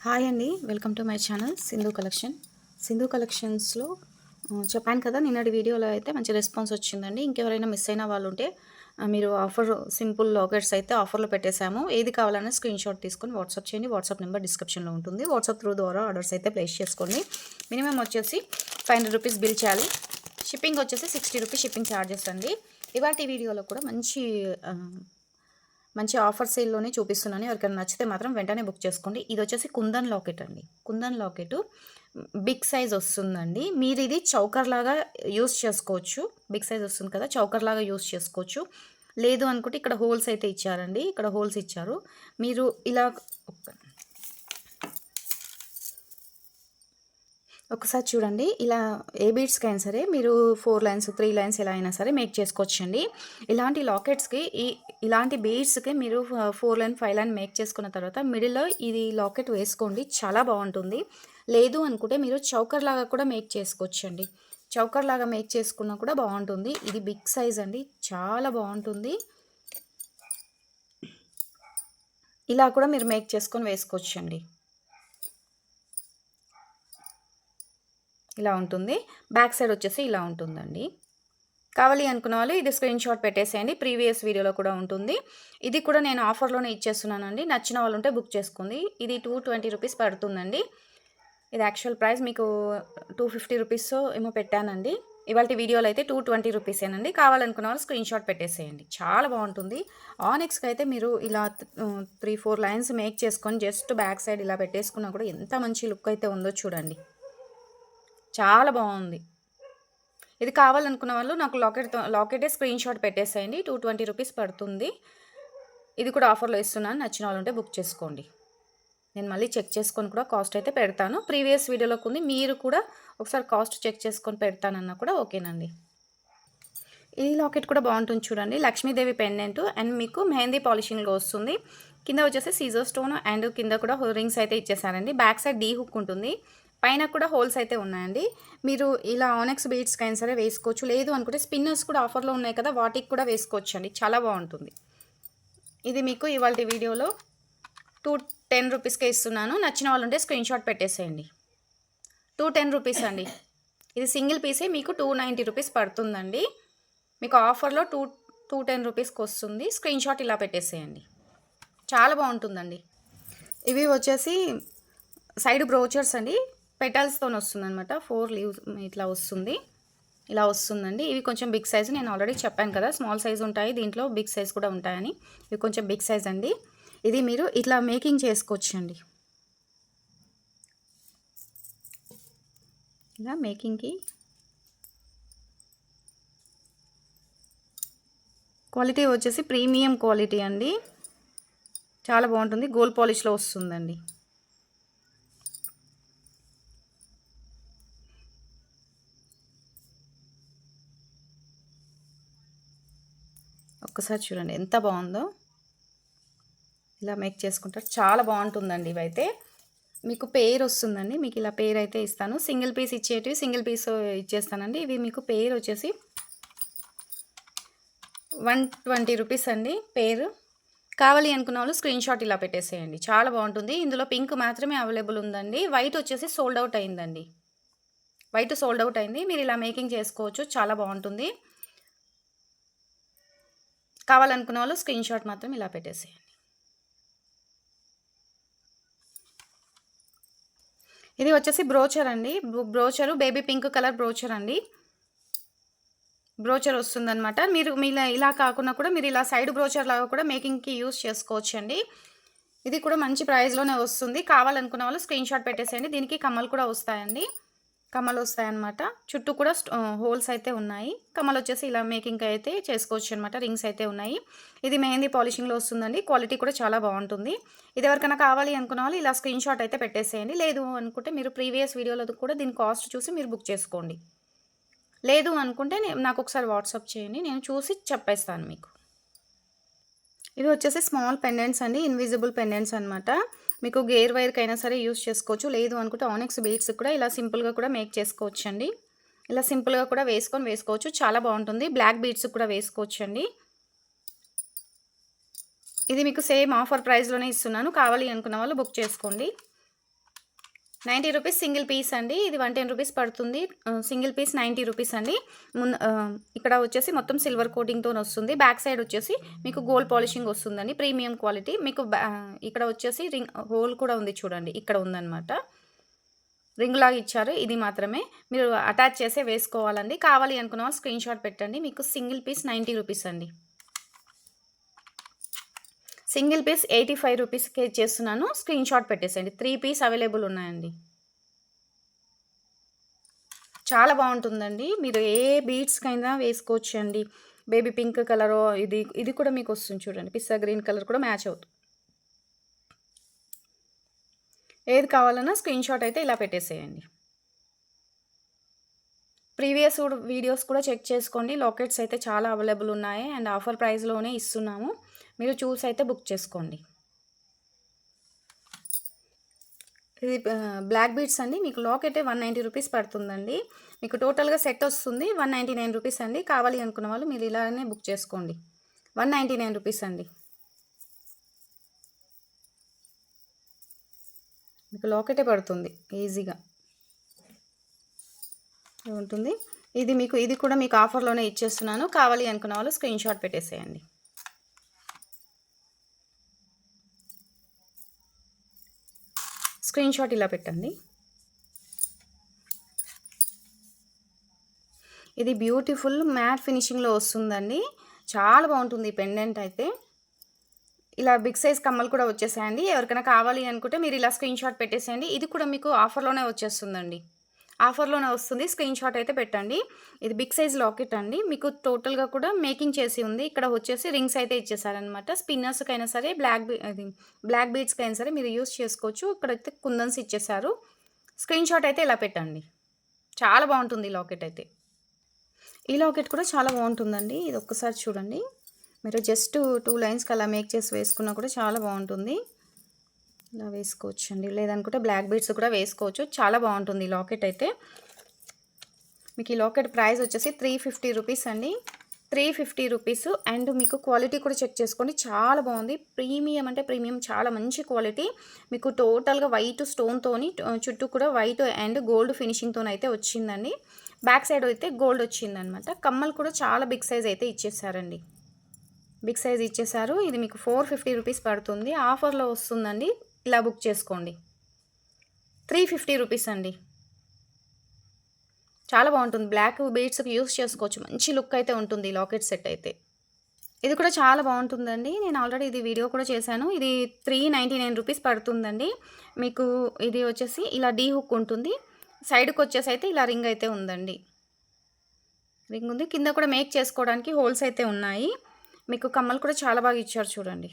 Hi అండి, welcome to my channel Sindhu collection. Sindhu కలెక్షన్స్లో చెప్పాను కదా, నిన్నటి వీడియోలో అయితే మంచి రెస్పాన్స్ వచ్చిందండి. ఇంకెవరైనా మిస్ అయిన వాళ్ళు ఉంటే మీరు ఆఫర్ సింపుల్ లాకెట్స్ అయితే ఆఫర్లో పెట్టేశాము. ఏది కావాలన్నా స్క్రీన్ షాట్ తీసుకొని వాట్సాప్ చేయండి. వాట్సాప్ నెంబర్ డిస్క్రిప్షన్లో ఉంటుంది. వాట్సాప్ త్రూ ద్వారా ఆర్డర్స్ అయితే ప్లేస్ చేసుకోండి. మినిమం వచ్చేసి 500 రూపీస్ బిల్ చేయాలి. షిప్పింగ్ వచ్చేసి 60 రూపీస్ షిప్పింగ్ ఛార్జెస్ అండి. ఇవాళ వీడియోలో కూడా మంచి ఆఫర్ సేల్లోనే చూపిస్తున్నాను. ఎవరికైనా నచ్చితే మాత్రం వెంటనే బుక్ చేసుకోండి. ఇది వచ్చేసి కుందన్ లాకెట్ అండి. కుందన్ లాకెట్ బిగ్ సైజ్ వస్తుందండి. మీరు ఇది చౌకర్ లాగా యూస్ చేసుకోవచ్చు. బిగ్ సైజ్ వస్తుంది కదా, చౌకర్ లాగా యూస్ చేసుకోవచ్చు. లేదు అనుకుంటే ఇక్కడ హోల్స్ అయితే ఇచ్చారండి. ఇక్కడ హోల్స్ ఇచ్చారు. మీరు ఇలా ఒకసారి చూడండి. ఇలా ఏ బీడ్స్కి అయినా సరే మీరు 4 లైన్స్ 3 లైన్స్ ఎలా అయినా సరే మేక్ చేసుకోవచ్చండి. ఇలాంటి లాకెట్స్కి ఇలాంటి బీడ్స్కి మీరు 4 లైన్ 5 లైన్ మేక్ చేసుకున్న తర్వాత మిడిల్లో ఇది లాకెట్ వేసుకోండి, చాలా బాగుంటుంది. లేదు అనుకుంటే మీరు చౌకర్ లాగా కూడా మేక్ చేసుకోవచ్చండి. చౌకర్ లాగా మేక్ చేసుకున్నా కూడా బాగుంటుంది. ఇది బిగ్ సైజ్ అండి, చాలా బాగుంటుంది. ఇలా కూడా మీరు మేక్ చేసుకొని వేసుకోవచ్చండి. ఇలా ఉంటుంది. బ్యాక్ సైడ్ వచ్చేసి ఇలా ఉంటుందండి. కావాలి అనుకున్న వాళ్ళు ఇది స్క్రీన్ షాట్ పెట్టేసేయండి. ప్రీవియస్ వీడియోలో కూడా ఉంటుంది. ఇది కూడా నేను ఆఫర్లోనే ఇచ్చేస్తున్నానండి. నచ్చిన వాళ్ళు ఉంటే బుక్ చేసుకోండి. ఇది 220 రూపీస్ పడుతుందండి. ఇది యాక్చువల్ ప్రైస్ మీకు 250 రూపీస్ ఏమో పెట్టానండి. ఇవాళ వీడియోలో అయితే 220 రూపీసేనండి. కావాలనుకున్న వాళ్ళు స్క్రీన్ షాట్ పెట్టేసేయండి. చాలా బాగుంటుంది. ఆనెక్స్కి అయితే మీరు ఇలా 3-4 లైన్స్ మేక్ చేసుకొని జస్ట్ బ్యాక్ సైడ్ ఇలా పెట్టేసుకున్నా కూడా ఎంత మంచి లుక్ అయితే ఉందో చూడండి. చాలా బాగుంది. ఇది కావాలనుకున్న వాళ్ళు నాకు లాకెటే స్క్రీన్ షాట్ పెట్టేసేయండి. 220 రూపీస్ పడుతుంది. ఇది కూడా ఆఫర్లో ఇస్తున్నాను. నచ్చిన వాళ్ళు ఉంటే బుక్ చేసుకోండి. నేను మళ్ళీ చెక్ చేసుకొని కూడా కాస్ట్ అయితే పెడతాను. ప్రీవియస్ వీడియోలోకి ఉంది, మీరు కూడా ఒకసారి కాస్ట్ చెక్ చేసుకొని పెడతానన్నా కూడా ఓకేనండి. ఈ లాకెట్ కూడా బాగుంటుంది చూడండి. లక్ష్మీదేవి పెండెంట్ అండ్ మీకు మెహందీ పాలిషింగ్లో వస్తుంది. కింద వచ్చేసి సీజర్ స్టోన్ అండ్ కింద కూడా రింగ్స్ అయితే ఇచ్చేసారండి. బ్యాక్ సైడ్ డీ హుక్ ఉంటుంది. పైన కూడా హోల్స్ అయితే ఉన్నాయండి. మీరు ఇలా ఆనెక్స్ బీడ్స్కి అయినా సరే వేసుకోవచ్చు. లేదు అనుకుంటే స్పిన్నర్స్ కూడా ఆఫర్లో ఉన్నాయి కదా, వాటికి కూడా వేసుకోవచ్చు అండి. చాలా బాగుంటుంది. ఇది మీకు ఇవాళ వీడియోలో 210 రూపీస్కే ఇస్తున్నాను. నచ్చిన వాళ్ళు ఉంటే స్క్రీన్ షాట్ పెట్టేసేయండి. 210 రూపీస్ అండి. ఇది సింగిల్ పీసే మీకు 290 రూపీస్ పడుతుందండి. మీకు ఆఫర్లో 210 రూపీస్కి వస్తుంది. స్క్రీన్ షాట్ ఇలా పెట్టేసేయండి. చాలా బాగుంటుందండి. ఇవి వచ్చేసి సైడ్ బ్రోచర్స్ అండి. పెటల్స్తో వస్తుంది అనమాట. 4 లీవ్స్ ఇట్లా వస్తుంది. ఇలా వస్తుందండి. ఇవి కొంచెం బిగ్ సైజు. నేను ఆల్రెడీ చెప్పాను కదా, స్మాల్ సైజ్ ఉంటాయి, దీంట్లో బిగ్ సైజ్ కూడా ఉంటాయని. ఇవి కొంచెం బిగ్ సైజ్ అండి. ఇది మీరు ఇట్లా మేకింగ్ చేసుకోవచ్చండి. ఇలా మేకింగ్కి క్వాలిటీ వచ్చేసి ప్రీమియం క్వాలిటీ అండి. చాలా బాగుంటుంది. గోల్డ్ పాలిష్లో వస్తుందండి. ఒక్కసారి చూడండి ఎంత బాగుందో. ఇలా మేక్ చేసుకుంటారు, చాలా బాగుంటుందండి. ఇవైతే మీకు పేర్ వస్తుందండి. మీకు ఇలా పేర్ అయితే ఇస్తాను. సింగిల్ పీస్ ఇచ్చేటివి సింగిల్ పీస్ ఇచ్చేస్తానండి. ఇవి మీకు పేర్ వచ్చేసి 120 రూపీస్ అండి పేరు. కావాలి అనుకున్న వాళ్ళు స్క్రీన్ షాట్ ఇలా పెట్టేసేయండి. చాలా బాగుంటుంది. ఇందులో పింక్ మాత్రమే అవైలబుల్ ఉందండి. వైట్ వచ్చేసి సోల్డ్ అవుట్ అయిందండి. వైట్ సోల్డ్ అవుట్ అయింది. మీరు ఇలా మేకింగ్ చేసుకోవచ్చు, చాలా బాగుంటుంది. కావాలనుకున్న వాళ్ళు స్క్రీన్ షాట్ మాత్రం ఇలా పెట్టేసేయండి. ఇది వచ్చేసి బ్రోచర్ అండి. Brochure baby pink colour brochure అండి. బ్రోచర్ వస్తుందన్నమాట. మీరు ఇలా కాకుండా కూడా మీరు ఇలా సైడ్ బ్రోచర్ లాగా కూడా మేకింగ్కి యూస్ చేసుకోవచ్చండి. ఇది కూడా మంచి ప్రైస్లోనే వస్తుంది. కావాలనుకున్న వాళ్ళు స్క్రీన్ షాట్ పెట్టేసేయండి. దీనికి కమ్మలు కూడా వస్తాయండి. కమ్మలు వస్తాయన్నమాట. చుట్టూ కూడా హోల్స్ అయితే ఉన్నాయి. కమ్మలు వచ్చేసి ఇలా మేకింగ్ అయితే చేసుకోవచ్చు అనమాట. రింగ్స్ అయితే ఉన్నాయి. ఇది మెహందీ పాలిషింగ్లో వస్తుందండి. క్వాలిటీ కూడా చాలా బాగుంటుంది. ఇది ఎవరికైనా కావాలి అనుకున్న వాళ్ళు ఇలా స్క్రీన్ షాట్ అయితే పెట్టేసేయండి. లేదు అనుకుంటే మీరు ప్రీవియస్ వీడియోలో కూడా దీని కాస్ట్ చూసి మీరు బుక్ చేసుకోండి. లేదు అనుకుంటే నాకు ఒకసారి వాట్సాప్ చేయండి, నేను చూసి చెప్పేస్తాను మీకు. ఇవి వచ్చేసి స్మాల్ పెండెంట్స్ అండి. ఇన్విజిబుల్ పెండెంట్స్ అనమాట. మీకు గేర్ వైర్కి అయినా సరే యూస్ చేసుకోవచ్చు. లేదు అనుకుంటే ఆనెక్స్ బీడ్స్ కూడా ఇలా సింపుల్గా కూడా మేక్ చేసుకోవచ్చు అండి. ఇలా సింపుల్గా కూడా వేసుకోవచ్చు. చాలా బాగుంటుంది. బ్లాక్ బీడ్స్ కూడా వేసుకోవచ్చు అండి. ఇది మీకు సేమ్ ఆఫర్ ప్రైస్లోనే ఇస్తున్నాను. కావాలి అనుకున్న వాళ్ళు బుక్ చేసుకోండి. 90 రూపీస్ సింగిల్ పీస్ అండి. ఇది 110 రూపీస్ పడుతుంది. సింగిల్ పీస్ 90 రూపీస్ అండి. ఇక్కడ వచ్చేసి మొత్తం సిల్వర్ కోటింగ్‌తోనొస్తుంది. బ్యాక్ సైడ్ వచ్చేసి మీకు గోల్డ్ పాలిషింగ్ వస్తుందండి. Premium quality. మీకు ఇక్కడ వచ్చేసి రింగ్ హోల్ కూడా ఉంది చూడండి. ఇక్కడ ఉందనమాట. రింగ్ లాగా ఇచ్చారు. ఇది మాత్రమే. మీరు అటాచ్ చేసే వేసుకోవాలండి. కావాలి అనుకున్న వాళ్ళు స్క్రీన్‌షాట్ పెట్టండి. మీకు సింగిల్ పీస్ 90 రూపీస్ అండి. సింగిల్ పీస్ 85 రూపీస్‌కే ఇచ్చేస్తున్నాను. స్క్రీన్‌షాట్ పెట్టేసేయండి. 3 పీస్ అవైలబుల్ ఉన్నాయండి. చాలా బావుంటుందండి. మీరు ఏ బీడ్స్‌కైనా వేసుకోవచ్చండి. బేబీ పింక్ కలరో ఇది కూడా మీకొస్తుంది చూడండి. పిస్తా గ్రీన్ కలర్ కూడా మ్యాచ్ అవుతుంది. ఏది కావాలన్నా స్క్రీన్‌షాట్ అయితే ఇలా పెట్టేసేయండి. ప్రీవియస్ వీడియోస్ కూడా చెక్ చేసుకోండి. లాకెట్స్ అయితే చాలా అవైలబుల్ ఉన్నాయి అండ్ ఆఫర్ ప్రైస్‌లోనే ఇస్తున్నాము. మీరు చూసి అయితే బుక్ చేసుకోండి. ఇది బ్లాక్ బీడ్స్ అండి. మీకు లాకెటే 190 రూపీస్ పడుతుందండి. మీకు టోటల్‌గా సెట్ వస్తుంది 199 రూపీస్ అండి. కావాలి అనుకున్న వాళ్ళు మీరు ఇలానే బుక్ చేసుకోండి. 199 రూపీస్ అండి. మీకు లాకెటే పడుతుంది ఈజీగా ఉంటుంది. ఇది కూడా మీకు ఆఫర్‌లోనే ఇచ్చేస్తున్నాను. కావాలి అనుకున్న వాళ్ళు స్క్రీన్‌షాట్ పెట్టేసేయండి. స్క్రీన్‌షాట్ ఇలా పెట్టండి. ఇది బ్యూటిఫుల్ మ్యాట్ ఫినిషింగ్‌లో వస్తుందండి. చాలా బాగుంటుంది ఈ పెండెంట్ అయితే. ఇలా బిగ్ సైజ్ కమ్మలు కూడా వచ్చేసాయండి. ఎవరికైనా కావాలి అనుకుంటే మీరు ఇలా స్క్రీన్‌షాట్ పెట్టేసేయండి. ఇది కూడా మీకు ఆఫర్‌లోనే వచ్చేస్తుందండి. ఆఫర్‌లోనే వస్తుంది. స్క్రీన్‌షాట్ అయితే పెట్టండి. ఇది బిగ్ సైజ్ లాకెట్ అండి. మీకు టోటల్‌గా కూడా మేకింగ్ చేసి ఉంది. ఇక్కడ వచ్చేసి రింగ్స్ అయితే ఇచ్చేసారనమాట. స్పిన్నర్స్‌కైనా సరే బ్లాక్ బీడ్స్‌కైనా సరే మీరు యూజ్ చేసుకోవచ్చు. ఇక్కడైతే కుందన్స్ ఇచ్చేసారు. స్క్రీన్‌షాట్ అయితే ఇలా పెట్టండి. చాలా బాగుంటుంది ఈ లాకెట్ అయితే. ఈ లాకెట్ కూడా చాలా బాగుంటుందండి. ఇది ఒక్కసారి చూడండి. మీరు జస్ట్ 2 లైన్స్‌కి అలా మేక్ చేసి వేసుకున్నా కూడా చాలా బాగుంటుంది. ఇలా వేసుకోవచ్చండి. లేదనుకుంటే బ్లాక్ బీడ్స్ కూడా వేసుకోవచ్చు. చాలా బాగుంటుంది ఈ లాకెట్ అయితే. మీకు ఈ లాకెట్ ప్రైస్ వచ్చేసి 350 రూపీస్ అండి. 350 రూపీస్ అండ్ మీకు క్వాలిటీ కూడా చెక్ చేసుకోండి. చాలా బాగుంది. ప్రీమియం అంటే ప్రీమియం చాలా మంచి క్వాలిటీ. మీకు టోటల్‌గా వైట్ స్టోన్‌తోని చుట్టూ కూడా వైట్ అండ్ గోల్డ్ ఫినిషింగ్‌తోనైతే వచ్చిందండి. బ్యాక్ సైడ్ అయితే గోల్డ్ వచ్చిందనమాట. కమ్మలు కూడా చాలా బిగ్ సైజ్ అయితే ఇచ్చేసారండి. బిగ్ సైజ్ ఇచ్చేసారు. ఇది మీకు 450 రూపీస్ పడుతుంది. ఆఫర్‌లో వస్తుందండి. ఇలా బుక్ చేసుకోండి. 350 రూపీస్ అండి. చాలా బాగుంటుంది. బ్లాక్ బీడ్స్‌కి యూజ్ చేసుకోవచ్చు. మంచి లుక్ అయితే ఉంటుంది ఈ లాకెట్ సెట్ అయితే. ఇది కూడా చాలా బాగుంటుందండి. నేను ఆల్రెడీ ఇది వీడియో కూడా చేశాను. ఇది 399 రూపీస్ పడుతుందండి. మీకు ఇది వచ్చేసి ఇలా డీ హుక్ ఉంటుంది. సైడ్‌కి వచ్చేసి అయితే ఇలా రింగ్ అయితే ఉందండి. రింగ్ ఉంది. కింద కూడా మేక్ చేసుకోవడానికి హోల్స్ అయితే ఉన్నాయి. మీకు కమ్మలు కూడా చాలా బాగా ఇచ్చారు చూడండి.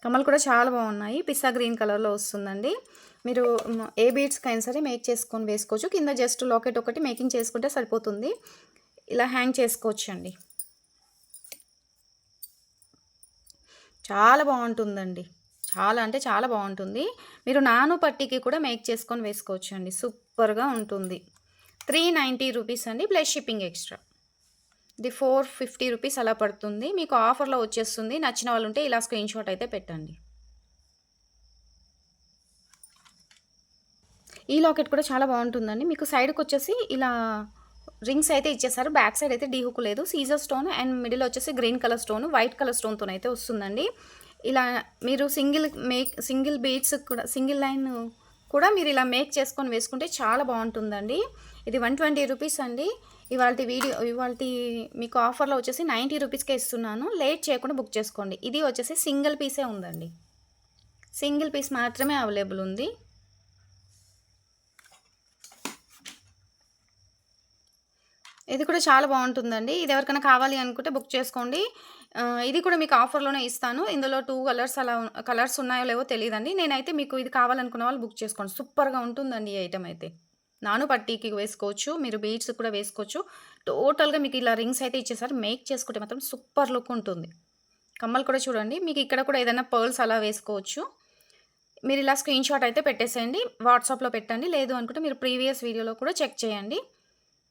కమ్మలు కూడా చాలా బాగున్నాయి. పిస్తా గ్రీన్ కలర్‌లో వస్తుందండి. మీరు ఏ బీడ్స్‌కైనా సరే మేక్ చేసుకొని వేసుకోవచ్చు. కింద జస్ట్ లాకెట్ ఒకటి మేకింగ్ చేసుకుంటే సరిపోతుంది. ఇలా హ్యాంగ్ చేసుకోవచ్చండి. చాలా బాగుంటుందండి. చాలా అంటే చాలా బాగుంటుంది. మీరు నాను పట్టీకి కూడా మేక్ చేసుకొని వేసుకోవచ్చండి. సూపర్‌గా ఉంటుంది. 390 రూపీస్ అండి. Plus shipping extra. ఇది 450 రూపీస్ అలా పడుతుంది. మీకు ఆఫర్‌లో వచ్చేస్తుంది. నచ్చిన వాళ్ళు ఉంటే ఇలా స్క్రీన్‌షాట్ అయితే పెట్టండి. ఈ లాకెట్ కూడా చాలా బాగుంటుందండి. మీకు సైడ్‌కి వచ్చేసి ఇలా రింగ్స్ అయితే ఇచ్చేసారు. బ్యాక్ సైడ్ అయితే డీ హుక్ లేదు. సీజర్ స్టోన్ అండ్ మిడిల్ వచ్చేసి green colour stone, white colour స్టోన్‌తోనైతే వస్తుందండి. ఇలా మీరు సింగిల్ బీడ్స్ కూడా సింగిల్ లైన్ కూడా మీరు ఇలా మేక్ చేసుకొని వేసుకుంటే చాలా బాగుంటుందండి. ఇది 120 రూపీస్ అండి. ఇవాల్టి మీకు ఆఫర్‌లో వచ్చేసి 90 రూపీస్‌కే ఇస్తున్నాను. లేట్ చేయకుండా బుక్ చేసుకోండి. ఇది వచ్చేసి సింగిల్ పీసే ఉందండి. సింగిల్ పీస్ మాత్రమే అవైలబుల్ ఉంది. ఇది కూడా చాలా బాగుంటుందండి. ఇది ఎవరికైనా కావాలి అనుకుంటే బుక్ చేసుకోండి. ఇది కూడా మీకు ఆఫర్‌లోనే ఇస్తాను. ఇందులో 2 కలర్స్ ఉన్నాయో లేవో తెలీదండి. నేనైతే మీకు ఇది కావాలనుకున్న వాళ్ళు బుక్ చేసుకోండి. సూపర్‌గా ఉంటుందండి ఈ ఐటెమ్ అయితే. నాను పట్టీకి వేసుకోవచ్చు. మీరు బీడ్స్ కూడా వేసుకోవచ్చు. టోటల్‌గా మీకు ఇలా రింగ్స్ అయితే ఇచ్చేసారు. మేక్ చేసుకుంటే మాత్రం సూపర్ లుక్ ఉంటుంది. కమ్మలు కూడా చూడండి. మీకు ఇక్కడ కూడా ఏదైనా పర్ల్స్ అలా వేసుకోవచ్చు. మీరు ఇలా స్క్రీన్‌షాట్ అయితే పెట్టేసేయండి. వాట్సాప్‌లో పెట్టండి. లేదు అనుకుంటే మీరు ప్రీవియస్ వీడియోలో కూడా చెక్ చేయండి.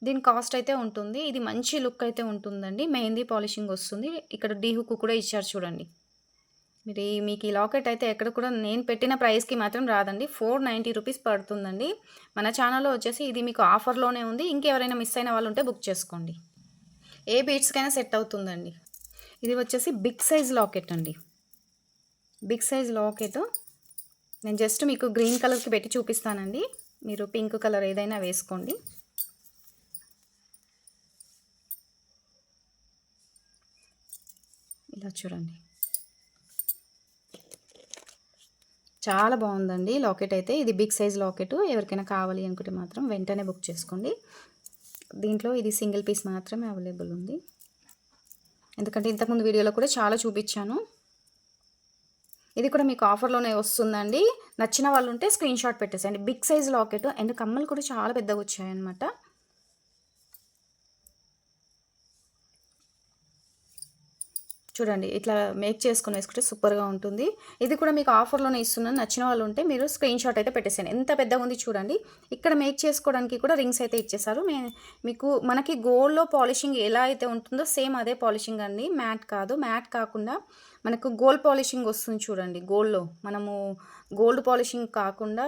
దీని కాస్ట్ అయితే ఉంటుంది. ఇది మంచి లుక్ అయితే ఉంటుందండి. మెహందీ పాలిషింగ్ వస్తుంది. ఇక్కడ డీ హుక్ కూడా ఇచ్చారు చూడండి. మీకు ఈ లాకెట్ అయితే ఎక్కడ కూడా నేను పెట్టిన ప్రైస్‌కి మాత్రం రాదండి. 490 రూపీస్ పడుతుందండి. మన ఛానల్‌లో వచ్చేసి ఇది మీకు ఆఫర్‌లోనే ఉంది. ఇంకెవరైనా మిస్ అయిన వాళ్ళు ఉంటే బుక్ చేసుకోండి. ఏ బీట్స్‌కైనా సెట్ అవుతుందండి. ఇది వచ్చేసి బిగ్ సైజ్ లాకెట్ అండి. బిగ్ సైజ్ లాకెట్ నేను జస్ట్ మీకు గ్రీన్ కలర్‌కి పెట్టి చూపిస్తానండి. మీరు పింక్ కలర్ ఏదైనా వేసుకోండి. ఇలా చూడండి. చాలా బాగుందండి లాకెట్ అయితే. ఇది బిగ్ సైజ్ లాకెట్. ఎవరికైనా కావాలి అనుకుంటే మాత్రం వెంటనే బుక్ చేసుకోండి. దీంట్లో ఇది సింగిల్ పీస్ మాత్రమే అవైలబుల్ ఉంది. ఎందుకంటే ఇంతకుముందు వీడియోలో కూడా చాలా చూపించాను. ఇది కూడా మీకు ఆఫర్‌లోనే వస్తుందండి. నచ్చిన వాళ్ళు ఉంటే స్క్రీన్ షాట్ పెట్టేసేయండి. బిగ్ సైజ్ లాకెట్ అండ్ కమ్మలు కూడా చాలా పెద్దగా వచ్చాయన్నమాట. చూడండి ఇట్లా మేక్ చేసుకొని వేసుకుంటే సూపర్‌గా ఉంటుంది. ఇది కూడా మీకు ఆఫర్‌లోనే ఇస్తున్నాను. నచ్చిన వాళ్ళు ఉంటే మీరు స్క్రీన్ షాట్ అయితే పెట్టేసేయండి. ఎంత పెద్దగా ఉంది చూడండి. ఇక్కడ మేక్ చేసుకోవడానికి కూడా రింగ్స్ అయితే ఇచ్చేసారు. మీకు మనకి గోల్డ్‌లో పాలిషింగ్ ఎలా అయితే ఉంటుందో సేమ్ అదే పాలిషింగ్ అండి. మ్యాట్ కాదు. మ్యాట్ కాకుండా మనకు గోల్డ్ పాలిషింగ్ వస్తుంది చూడండి. గోల్డ్‌లో మనము గోల్డ్ పాలిషింగ్ కాకుండా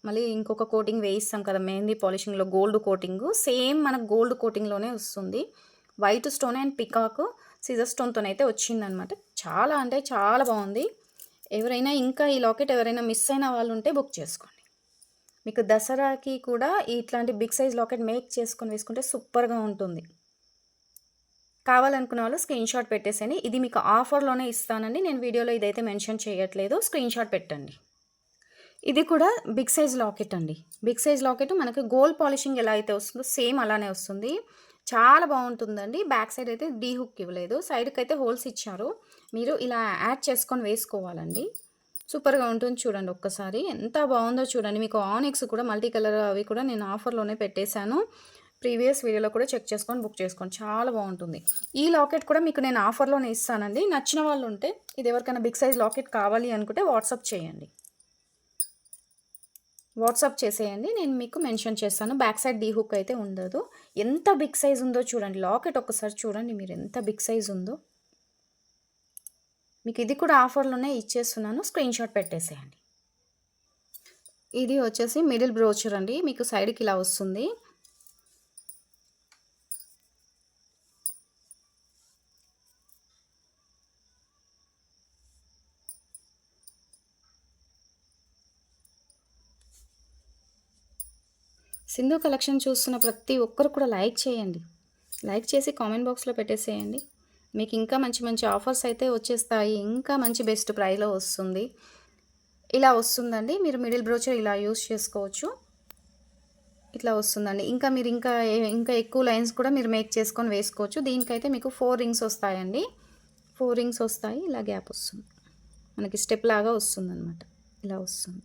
మళ్ళీ ఇంకొక కోటింగ్ వేయిస్తాం కదా! మెహందీ పాలిషింగ్‌లో గోల్డ్ కోటింగు. సేమ్ మనకు గోల్డ్ కోటింగ్‌లోనే వస్తుంది. వైట్ స్టోన్ అండ్ పికాక్ సిజర్ స్టోన్‌తోనైతే వచ్చిందనమాట. చాలా అంటే చాలా బాగుంది. ఎవరైనా ఇంకా ఈ లాకెట్ ఎవరైనా మిస్ అయిన వాళ్ళు ఉంటే బుక్ చేసుకోండి. మీకు దసరాకి కూడా ఇట్లాంటి బిగ్ సైజ్ లాకెట్ మేక్ చేసుకొని వేసుకుంటే సూపర్‌గా ఉంటుంది. కావాలనుకున్న వాళ్ళు స్క్రీన్ షాట్ పెట్టేసేయండి. ఇది మీకు ఆఫర్‌లోనే ఇస్తానండి. నేను వీడియోలో ఇదైతే మెన్షన్ చేయట్లేదు. స్క్రీన్ షాట్ పెట్టండి. ఇది కూడా బిగ్ సైజ్ లాకెట్ అండి. బిగ్ సైజ్ లాకెట్ మనకు గోల్డ్ పాలిషింగ్ ఎలా అయితే వస్తుందో సేమ్ అలానే వస్తుంది. చాలా బాగుంటుందండి. బ్యాక్ సైడ్ అయితే డీ హుక్ ఇవ్వలేదు. సైడ్‌కి అయితే హోల్స్ ఇచ్చారు. మీరు ఇలా యాడ్ చేసుకొని వేసుకోవాలండి. సూపర్‌గా ఉంటుంది చూడండి ఒక్కసారి. ఎంత బాగుందో చూడండి. మీకు ఆనిక్స్ కూడా మల్టీ కలర్ అవి కూడా నేను ఆఫర్‌లోనే పెట్టేశాను. ప్రీవియస్ వీడియోలో కూడా చెక్ చేసుకొని బుక్ చేసుకోండి. చాలా బాగుంటుంది. ఈ లాకెట్ కూడా మీకు నేను ఆఫర్‌లోనే ఇస్తానండి. నచ్చిన వాళ్ళు ఉంటే ఇది ఎవరికైనా బిగ్ సైజ్ లాకెట్ కావాలి అనుకుంటే వాట్సాప్ చేయండి. వాట్సాప్ చేసేయండి. నేను మీకు మెన్షన్ చేస్తాను. బ్యాక్ సైడ్ డీ హుక్ అయితే ఉండదు. ఎంత బిగ్ సైజ్ ఉందో చూడండి. లాకెట్ ఒక్కసారి చూడండి మీరు ఎంత బిగ్ సైజ్ ఉందో. మీకు ఇది కూడా ఆఫర్‌లోనే ఇచ్చేస్తున్నాను. స్క్రీన్ షాట్ పెట్టేసేయండి. ఇది వచ్చేసి మిడిల్ బ్రోచర్ అండి. మీకు సైడ్‌కి ఇలా వస్తుంది. సింధు కలెక్షన్ చూస్తున్న ప్రతి ఒక్కరు కూడా లైక్ చేయండి. లైక్ చేసి కామెంట్ బాక్స్‌లో పెట్టేసేయండి. మీకు ఇంకా మంచి మంచి ఆఫర్స్ అయితే వచ్చేస్తాయి. ఇంకా మంచి బెస్ట్ ప్రైస్‌లో వస్తుంది. ఇలా వస్తుందండి. మీరు మిడిల్ బ్రోచర్ ఇలా యూజ్ చేసుకోవచ్చు. ఇట్లా వస్తుందండి. ఇంకా మీరు ఇంకా ఎక్కువ లైన్స్ కూడా మీరు మేక్ చేసుకొని వేసుకోవచ్చు. దీనికైతే మీకు 4 రింగ్స్ వస్తాయండి. 4 రింగ్స్ వస్తాయి. ఇలా గ్యాప్ వస్తుంది. మనకి స్టెప్ లాగా వస్తుందనమాట. ఇలా వస్తుంది.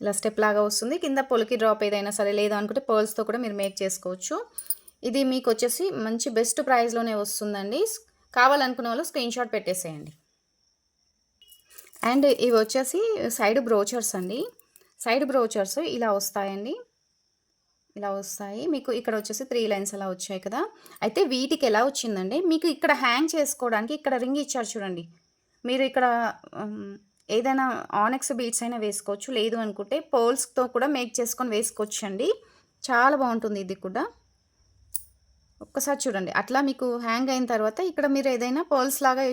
ఇలా స్టెప్ లాగా వస్తుంది. కింద పొలికి డ్రాప్ ఏదైనా సరే లేదు అనుకుంటే పర్ల్స్‌తో కూడా మీరు మేక్ చేసుకోవచ్చు. ఇది మీకు వచ్చేసి మంచి బెస్ట్ ప్రైస్‌లోనే వస్తుందండి. కావాలనుకున్న వాళ్ళు స్క్రీన్ షాట్ పెట్టేసేయండి. అండ్ ఇవి వచ్చేసి సైడ్ బ్రోచర్స్ అండి. సైడ్ బ్రోచర్స్ ఇలా వస్తాయండి. ఇలా వస్తాయి. మీకు ఇక్కడ వచ్చేసి 3 లైన్స్ అలా వచ్చాయి కదా! అయితే వీటికి ఎలా వచ్చిందంటే మీకు ఇక్కడ హ్యాంగ్ చేసుకోవడానికి ఇక్కడ రింగ్ ఇచ్చారు చూడండి. మీరు ఇక్కడ ఏదైనా ఆనెక్స్ బీడ్స్ అయినా వేసుకోవచ్చు. లేదు అనుకుంటే పర్ల్స్‌తో కూడా మేక్ చేసుకొని వేసుకోవచ్చండి. చాలా బాగుంటుంది ఇది కూడా. ఒక్కసారి చూడండి. అట్లా మీకు హ్యాంగ్ అయిన తర్వాత ఇక్కడ మీరు ఏదైనా పర్ల్స్ లాగా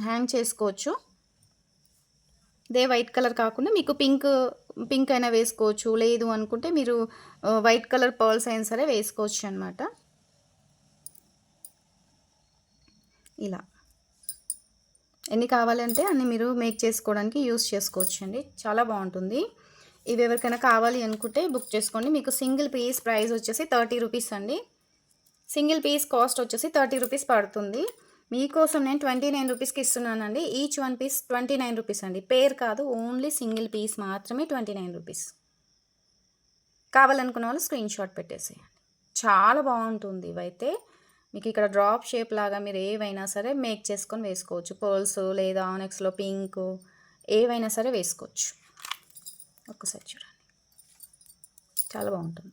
హ్యాంగ్ చేసుకోవచ్చు. ఇదే వైట్ కలర్ కాకుండా మీకు పింక్ అయినా వేసుకోవచ్చు. లేదు అనుకుంటే మీరు వైట్ కలర్ పర్ల్స్ అయినా సరే వేసుకోవచ్చు అనమాట. ఇలా ఎన్ని కావాలంటే అన్ని మీరు మేక్ చేసుకోవడానికి యూస్ చేసుకోవచ్చండి. చాలా బాగుంటుంది. ఇవి ఎవరికైనా కావాలి అనుకుంటే బుక్ చేసుకోండి. మీకు సింగిల్ పీస్ ప్రైస్ వచ్చేసి 30 రూపీస్ అండి. సింగిల్ పీస్ కాస్ట్ వచ్చేసి 30 రూపీస్ పడుతుంది. మీకోసం నేను 29 రూపీస్కి ఇస్తున్నానండి. ఈచ్ వన్ పీస్ 29 రూపీస్ అండి. పేర్ కాదు, ఓన్లీ సింగిల్ పీస్ మాత్రమే 29 రూపీస్. కావాలనుకున్న వాళ్ళు స్క్రీన్ షాట్ పెట్టేసేయండి. చాలా బాగుంటుంది ఇవైతే. మీకు ఇక్కడ డ్రాప్ షేప్ లాగా మీరు ఏవైనా సరే మేక్ చేసుకొని వేసుకోవచ్చు. పర్ల్స్ లేదా ఆనెక్స్లో పింక్ ఏవైనా సరే వేసుకోవచ్చు. ఒక్కసారి చూడండి, చాలా బాగుంటుంది.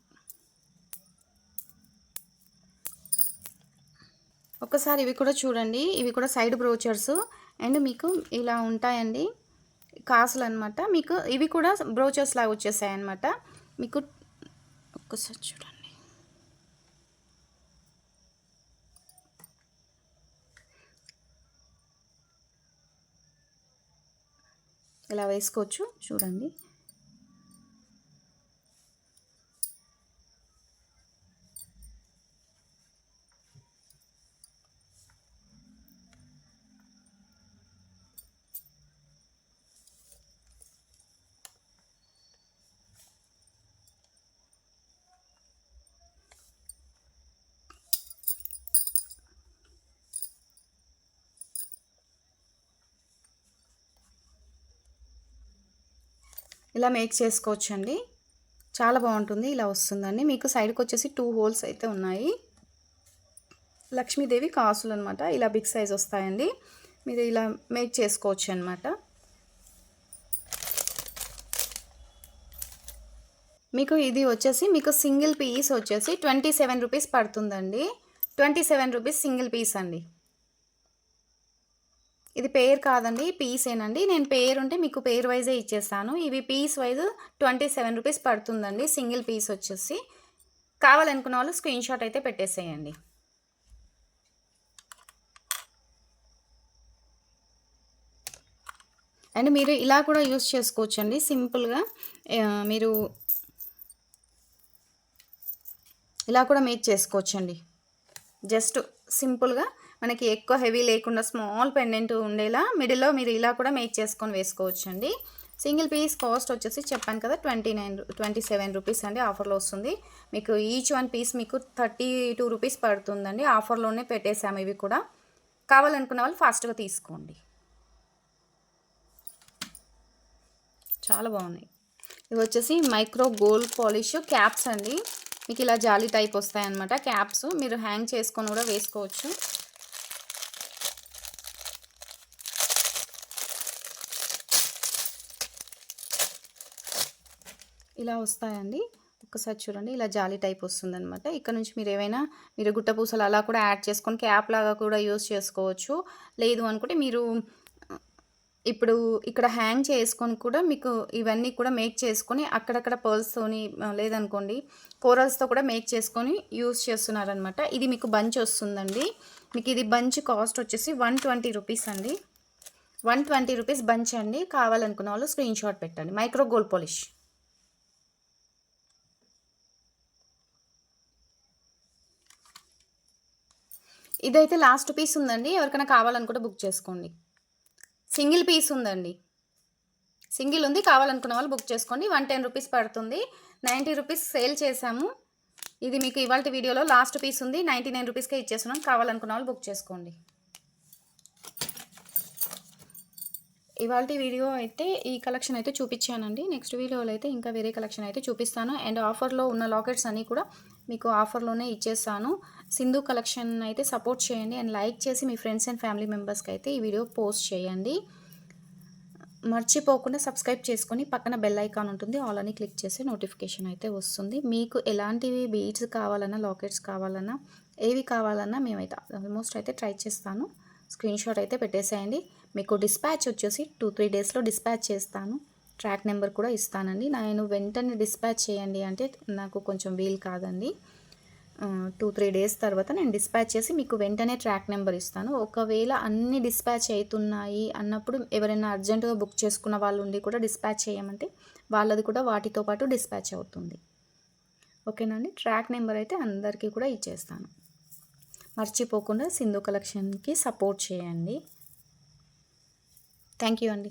ఒక్కసారి ఇవి కూడా చూడండి. ఇవి కూడా సైడ్ బ్రోచర్స్ అండ్ మీకు ఇలా ఉంటాయండి కాసులు అనమాట. మీకు ఇవి కూడా బ్రోచర్స్ లాగా వచ్చేసాయి అనమాట. మీకు ఒక్కసారి చూడండి. ఇలా వేసుకోవచ్చు చూడండి. ఇలా మేక్ చేసుకోవచ్చండి. చాలా బాగుంటుంది. ఇలా వస్తుందండి. మీకు సైడ్కి వచ్చేసి 2 హోల్స్ అయితే ఉన్నాయి. లక్ష్మీదేవి కాసులు అనమాట. ఇలా బిగ్ సైజ్ వస్తాయండి. మీరు ఇలా మేక్ చేసుకోవచ్చు అనమాట. మీకు ఇది వచ్చేసి మీకు సింగిల్ పీస్ వచ్చేసి 27 రూపీస్ పడుతుందండి. 27 రూపీస్ సింగిల్ పీస్ అండి. ఇది పేర్ కాదండి, పీసేనండి. నేను పేర్ ఉంటే మీకు పేర్ వైజే ఇచ్చేస్తాను. ఇవి పీస్ వైజ్ 27 రూపీస్ పడుతుందండి సింగిల్ పీస్ వచ్చేసి. కావాలనుకున్న వాళ్ళు స్క్రీన్ షాట్ అయితే పెట్టేసేయండి. అండ్ మీరు ఇలా కూడా యూస్ చేసుకోవచ్చండి సింపుల్గా. మీరు ఇలా కూడా మేక్ చేసుకోవచ్చండి. జస్ట్ సింపుల్గా మనకి ఎక్కువ హెవీ లేకుండా స్మాల్ పెండెంట్ ఉండేలా మిడిల్లో మీరు ఇలా కూడా మేక్ చేసుకొని వేసుకోవచ్చండి. సింగిల్ పీస్ కాస్ట్ వచ్చేసి చెప్పాను కదా 27 రూపీస్ అండి. ఆఫర్లో వస్తుంది. మీకు ఈచ్ వన్ పీస్ మీకు 32 రూపీస్ పడుతుందండి. ఆఫర్లోనే పెట్టేసాము. ఇవి కూడా కావాలనుకున్న వాళ్ళు ఫాస్ట్గా తీసుకోండి. చాలా బాగున్నాయి. ఇవి వచ్చేసి మైక్రో గోల్డ్ పాలిష్ క్యాప్స్ అండి. మీకు ఇలా జాలీ టైప్ వస్తాయి అన్నమాట క్యాప్స్. మీరు హ్యాంగ్ చేసుకొని కూడా వేసుకోవచ్చు. ఇలా వస్తాయండి. ఒక్కసారి చూడండి. ఇలా జాలీ టైప్ వస్తుందన్నమాట. ఇక్కడ నుంచి మీరు గుట్టపూసలు అలా కూడా యాడ్ చేసుకొని క్యాప్ లాగా కూడా యూస్ చేసుకోవచ్చు. లేదు అనుకుంటే మీరు ఇప్పుడు ఇక్కడ హ్యాంగ్ చేసుకొని కూడా మీకు ఇవన్నీ కూడా మేక్ చేసుకొని అక్కడక్కడ పర్ల్స్తోని లేదనుకోండి కోరల్స్తో కూడా మేక్ చేసుకొని యూస్ చేస్తున్నారనమాట. ఇది మీకు బంచ్ వస్తుందండి. మీకు ఇది బంచ్ కాస్ట్ వచ్చేసి 120 రూపీస్ అండి. 120 రూపీస్ బంచ్ అండి. కావాలనుకున్న వాళ్ళు స్క్రీన్ షాట్ పెట్టండి. Micro gold polish. ఇదైతే లాస్ట్ పీస్ ఉందండి. ఎవరికైనా కావాలనుకుంటే బుక్ చేసుకోండి. సింగిల్ పీస్ ఉందండి. సింగిల్ ఉంది. కావాలనుకున్న వాళ్ళు బుక్ చేసుకోండి. 110 రూపీస్ పడుతుంది. 90 రూపీస్ సేల్ చేసాము. ఇది మీకు ఇవాళ వీడియోలో లాస్ట్ పీస్ ఉంది. 99 రూపీస్కే ఇచ్చేస్తున్నాం. కావాలనుకున్న వాళ్ళు బుక్ చేసుకోండి. ఇవాళ వీడియో అయితే ఈ కలెక్షన్ అయితే చూపించానండి. నెక్స్ట్ వీడియోలో అయితే ఇంకా వేరే కలెక్షన్ అయితే చూపిస్తాను. అండ్ ఆఫర్లో ఉన్న లాకెట్స్ అన్నీ కూడా మీకు ఆఫర్లోనే ఇచ్చేస్తాను. సింధు కలెక్షన్ అయితే సపోర్ట్ చేయండి అండ్ లైక్ చేసి మీ ఫ్రెండ్స్ అండ్ ఫ్యామిలీ మెంబర్స్కి అయితే ఈ వీడియో పోస్ట్ చేయండి. మర్చిపోకుండా సబ్స్క్రైబ్ చేసుకొని పక్కన బెల్ ఐకాన్ ఉంటుంది. ఆల్ అని క్లిక్ చేసి నోటిఫికేషన్ అయితే వస్తుంది. మీకు ఎలాంటివి బీడ్స్ కావాలన్నా లాకెట్స్ కావాలన్నా ఏవి కావాలన్నా మేమైతే ఆల్మోస్ట్ అయితే ట్రై చేస్తాను. స్క్రీన్ షాట్ అయితే పెట్టేసేయండి. మీకు డిస్పాచ్ వచ్చేసి 2-3 డేస్లో డిస్పాచ్ చేస్తాను. ట్రాక్ నెంబర్ కూడా ఇస్తానండి. నేను వెంటనే డిస్పాచ్ చేయండి అంటే నాకు కొంచెం వీలు కాదండి. 2-3 డేస్ తర్వాత నేను డిస్పాచ్ చేసి మీకు వెంటనే ట్రాక్ నెంబర్ ఇస్తాను. ఒకవేళ అన్ని డిస్పాచ్ అవుతున్నాయి అన్నప్పుడు ఎవరైనా అర్జెంటుగా బుక్ చేసుకున్న వాళ్ళు ఉండి కూడా డిస్పాచ్ చేయమంటే వాళ్ళది కూడా వాటితో పాటు డిస్పాచ్ అవుతుంది. ఓకేనండి. ట్రాక్ నెంబర్ అయితే అందరికీ కూడా ఇచ్చేస్తాను. మర్చిపోకుండా సింధు కలెక్షన్కి సపోర్ట్ చేయండి. థ్యాంక్ యూ అండి.